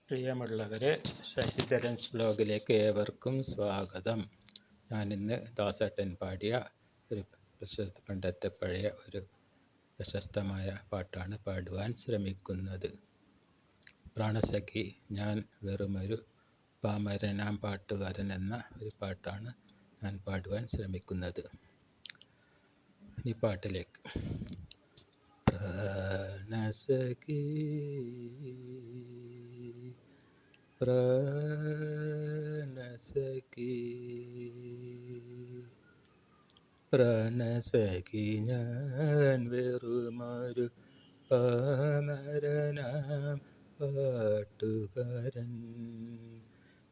പ്രിയമുള്ളവരെ, ശശിധരൻസ് ബ്ലോഗിലേക്ക് ഏവർക്കും സ്വാഗതം. ഞാനിന്ന് ദാസേട്ടൻ പാടിയ ഒരു പണ്ടത്തെ പഴയ ഒരു പ്രശസ്തമായ പാട്ടാണ് പാടുവാൻ ശ്രമിക്കുന്നത്. പ്രാണസഖി ഞാൻ വെറുമൊരു പാമരനാം പാട്ടുകാരൻ എന്ന ഒരു പാട്ടാണ് ഞാൻ പാടുവാൻ ശ്രമിക്കുന്നത്. ഈ പാട്ടിലേക്ക്. പ്രാണസഖി പ്രാണസഖി ഞാൻ വെറുമൊരു പാമരനാം പാട്ടുകാരൻ.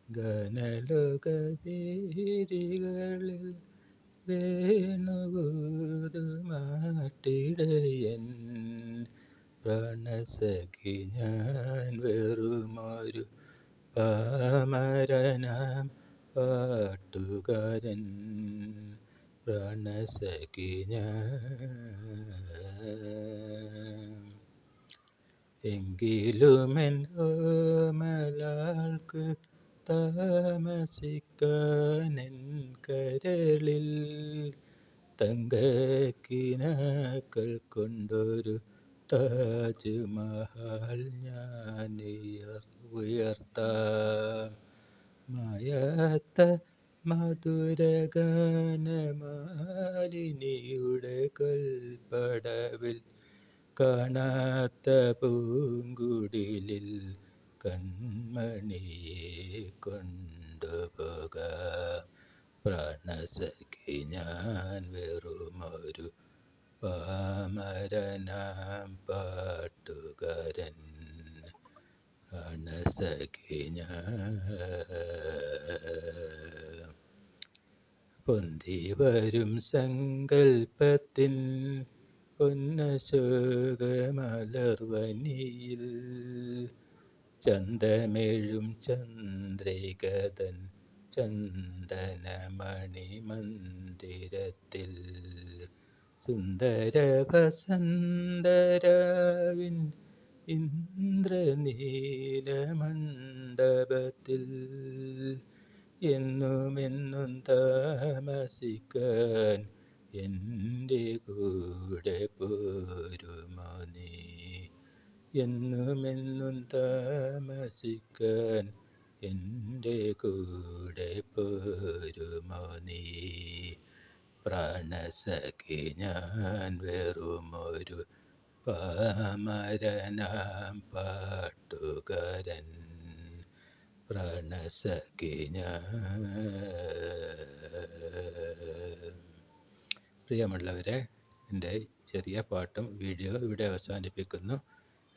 ഗാനലോകവീഥികളിൽ വേണുകൂതുമാട്ടിടയൻ. പ്രാണസഖി ഞാൻ വെറുമൊരു പാമരനാം പാട്ടുകാരൻ. പ്രാണസഖി ഞാൻ എങ്കിലുമെൻ ഓമലാൾക്ക് താമസിക്കാനെൻ കരളിൽ തങ്കക്കിനാക്കൾ കൊണ്ടൊരു താജ്മഹൽ ഞാൻ ഉയർത്താം. മായാത്ത മധുരഗാനമാലിനിയുടെ കൽപ്പടവിൽ കാണാത്ത പൂങ്കുടിലിൽ കൺമണിയെ കൊണ്ടുപോകാം. പ്രാണസഖി ഞാൻ വെറുമൊരു പാമരനാം പാട്ടുകാരൻ. പ്രാണസഖി ഞാൻ പൊന്തി വരും സങ്കൽപ്പത്തിൻ പൊന്നശോകമലർവനിയിൽ ചന്തമേഴും ചന്ദ്രികതൻ ചന്ദനമണി മന്ദിരത്തിൽ സുന്ദര വസന്തരാവിൻ ഇന്ദ്രനീലമണ്ഡപത്തിൽ എന്നുമെന്നും താമസിക്കാൻ എൻ്റെ കൂടെ പോരുമോ നീ? എന്നുമെന്നും താമസിക്കാൻ എൻ്റെ കൂടെ പോരുമോ നീ? പ്രാണസഖി ഞാൻ വെറുമൊരു പാമരനാം പാട്ടുകാരൻ. പ്രാണസഖി ഞാൻ. പ്രിയമുള്ളവരെ, എൻ്റെ ചെറിയ പാട്ടും വീഡിയോ ഇവിടെ അവസാനിപ്പിക്കുന്നു.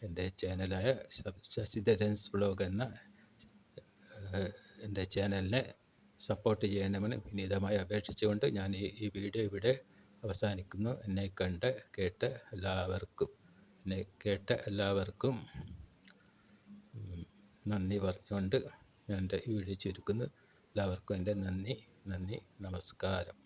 എൻ്റെ ചാനലായ ശശിധരൻസ് ബ്ലോഗ് എന്ന എൻ്റെ ചാനലിനെ സപ്പോർട്ട് ചെയ്യണമെന്ന് വിനീതമായി അപേക്ഷിച്ചുകൊണ്ട് ഞാൻ ഈ വീഡിയോ ഇവിടെ അവസാനിക്കുന്നു. എന്നെ കേട്ട എല്ലാവർക്കും നന്ദി പറഞ്ഞുകൊണ്ട് ഞാൻ എൻ്റെ വീഡിയോ ചുരുക്കുന്നു. എല്ലാവർക്കും എൻ്റെ നന്ദി. നമസ്കാരം.